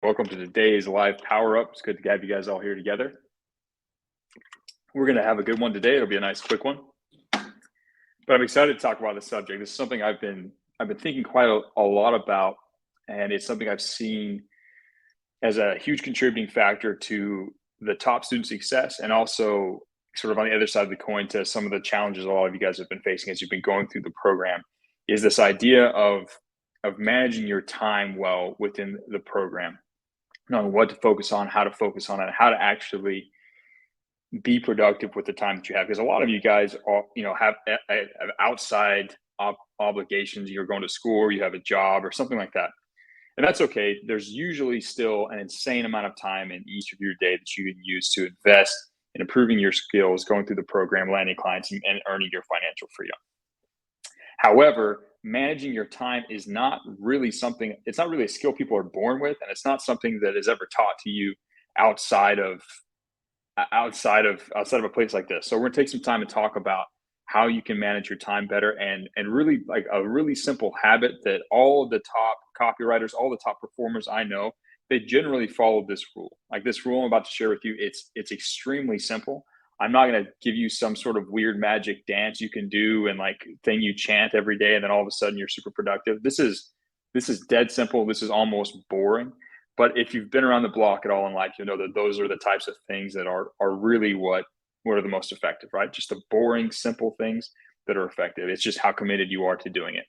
Welcome to today's live power up. It's good to have you guys all here together. We're going to have a good one today. It'll be a nice quick one. But I'm excited to talk about this subject. This is something I've been thinking quite a lot about, and it's something I've seen as a huge contributing factor to the top student success, and also sort of on the other side of the coin to some of the challenges a lot of you guys have been facing as you've been going through the program, is this idea of managing your time well within the program, knowing what to focus on, how to focus on it, how to actually be productive with the time that you have. Because a lot of you guys are, have outside obligations. You're going to school, or you have a job, or something like that, and that's okay. There's usually still an insane amount of time in each of your day that you can use to invest in improving your skills, going through the program, landing clients, and earning your financial freedom. However, managing your time is not really something, it's not really a skill people are born with, and it's not something that is ever taught to you outside of a place like this. So we're gonna take some time to talk about how you can manage your time better, and really, like, a really simple habit that all of the top copywriters, all the top performers I know, they generally follow this rule. Like this rule I'm about to share with you, it's extremely simple. I'm not going to give you some sort of weird magic dance you can do and like thing you chant every day and then all of a sudden you're super productive. This is dead simple. This is almost boring. But if you've been around the block at all in life, you know that those are the types of things that are really what are the most effective, right? Just the boring, simple things that are effective. It's just how committed you are to doing it.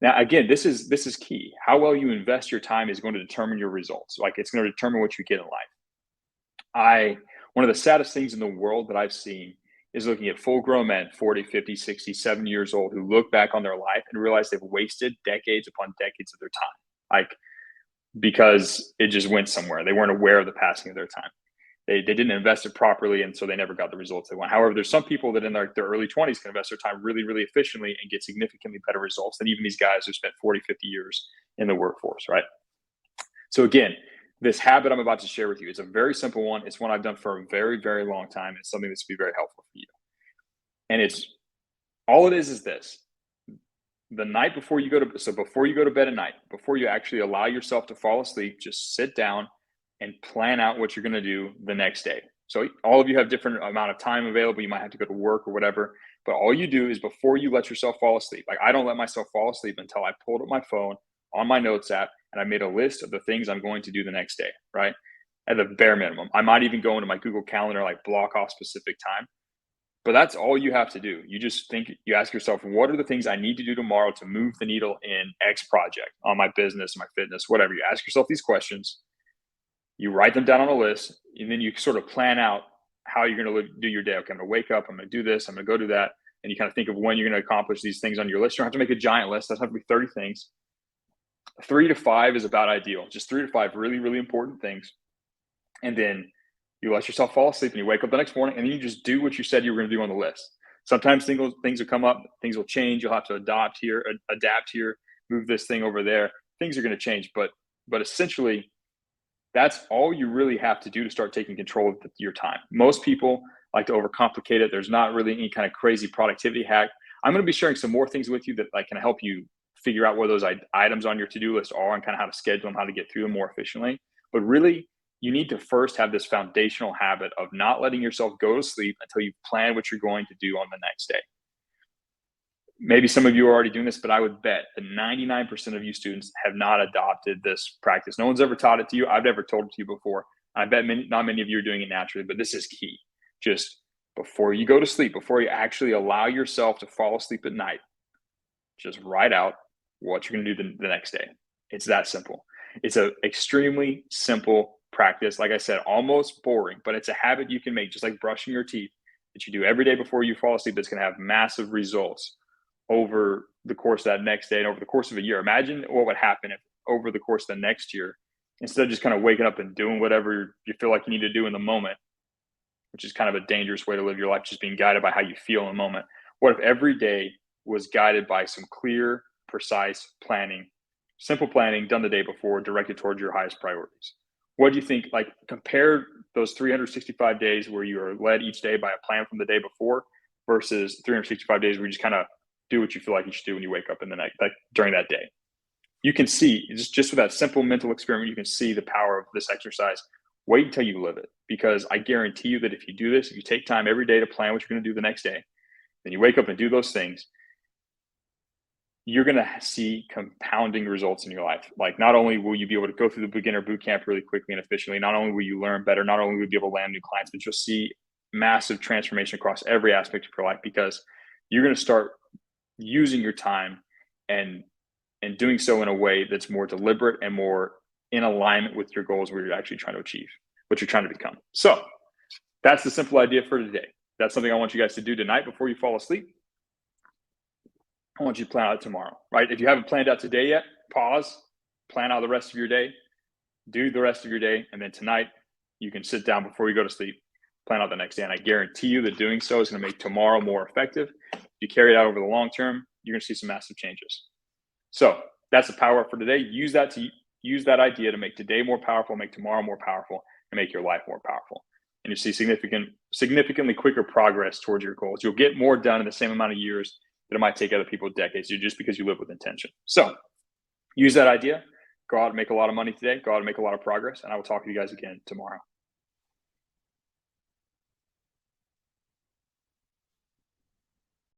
Now, again, this is key. How well you invest your time is going to determine your results. Like, it's going to determine what you get in life. One of the saddest things in the world that I've seen is looking at full grown men, 40, 50, 60, 70 years old, who look back on their life and realize they've wasted decades upon decades of their time. Like, because it just went somewhere. They weren't aware of the passing of their time. They didn't invest it properly, and so they never got the results they want. However, there's some people that in their early 20s can invest their time really, really efficiently and get significantly better results than even these guys who spent 40, 50 years in the workforce, right? So again, this habit I'm about to share with you is a very simple one. It's one I've done for a very, very long time. It's something that's be very helpful for you. And it's all it is this. The night before you go to bed at night, before you actually allow yourself to fall asleep, just sit down and plan out what you're going to do the next day. So all of you have different amount of time available. You might have to go to work or whatever, but all you do is before you let yourself fall asleep. Like, I don't let myself fall asleep until I pulled up my phone on my notes app and I made a list of the things I'm going to do the next day, right? At the bare minimum. I might even go into my Google Calendar, like block off specific time. But that's all you have to do. You ask yourself, what are the things I need to do tomorrow to move the needle in X project on my business, my fitness, whatever. You ask yourself these questions, you write them down on a list, and then you sort of plan out how you're going to do your day. Okay, I'm going to wake up, I'm going to do this, I'm going to go do that. And you kind of think of when you're going to accomplish these things on your list. You don't have to make a giant list. It doesn't have to be 30 things. 3 to 5 is about ideal. Just 3 to 5 really, really important things. And then you let yourself fall asleep and you wake up the next morning and then you just do what you said you were going to do on the list. Sometimes things will come up, things will change. You'll have to adapt here, move this thing over there. Things are going to change, but essentially, that's all you really have to do to start taking control of your time. Most people like to overcomplicate it. There's not really any kind of crazy productivity hack. I'm going to be sharing some more things with you that like can help you figure out where those items on your to-do list are and kind of how to schedule them, how to get through them more efficiently. But really, you need to first have this foundational habit of not letting yourself go to sleep until you plan what you're going to do on the next day. Maybe some of you are already doing this, but I would bet that 99% of you students have not adopted this practice. No one's ever taught it to you. I've never told it to you before. I bet not many of you are doing it naturally, but this is key. Just before you go to sleep, before you actually allow yourself to fall asleep at night, just write out what you're going to do the next day. It's that simple. It's an extremely simple practice. Like I said, almost boring, but it's a habit you can make, just like brushing your teeth, that you do every day before you fall asleep. That's going to have massive results over the course of that next day and over the course of a year. Imagine what would happen if over the course of the next year, instead of just kind of waking up and doing whatever you feel like you need to do in the moment, which is kind of a dangerous way to live your life, just being guided by how you feel in the moment. What if every day was guided by some clear, precise planning, simple planning done the day before, directed towards your highest priorities? What do you think? Like, compare those 365 days where you are led each day by a plan from the day before versus 365 days where you just kind of do what you feel like you should do when you wake up in the night, like during that day. You can see just with that simple mental experiment, you can see the power of this exercise. Wait until you live it, because I guarantee you that if you do this, if you take time every day to plan what you're going to do the next day, then you wake up and do those things, you're going to see compounding results in your life. Like, not only will you be able to go through the beginner boot camp really quickly and efficiently, not only will you learn better, not only will you be able to land new clients, but you'll see massive transformation across every aspect of your life, because you're going to start using your time and doing so in a way that's more deliberate and more in alignment with your goals, where you're actually trying to achieve what you're trying to become. So that's the simple idea for today. That's something I want you guys to do tonight before you fall asleep. I want you to plan out tomorrow, right? If you haven't planned out today yet, pause, plan out the rest of your day, do the rest of your day, and then tonight you can sit down before you go to sleep, plan out the next day. And I guarantee you that doing so is going to make tomorrow more effective. If you carry it out over the long term, you're going to see some massive changes. So that's the power for today. Use that idea to make today more powerful, make tomorrow more powerful, and make your life more powerful. And you see significantly quicker progress towards your goals. You'll get more done in the same amount of years that it might take other people decades, just because you live with intention. So use that idea. Go out and make a lot of money today. Go out and make a lot of progress. And I will talk to you guys again tomorrow.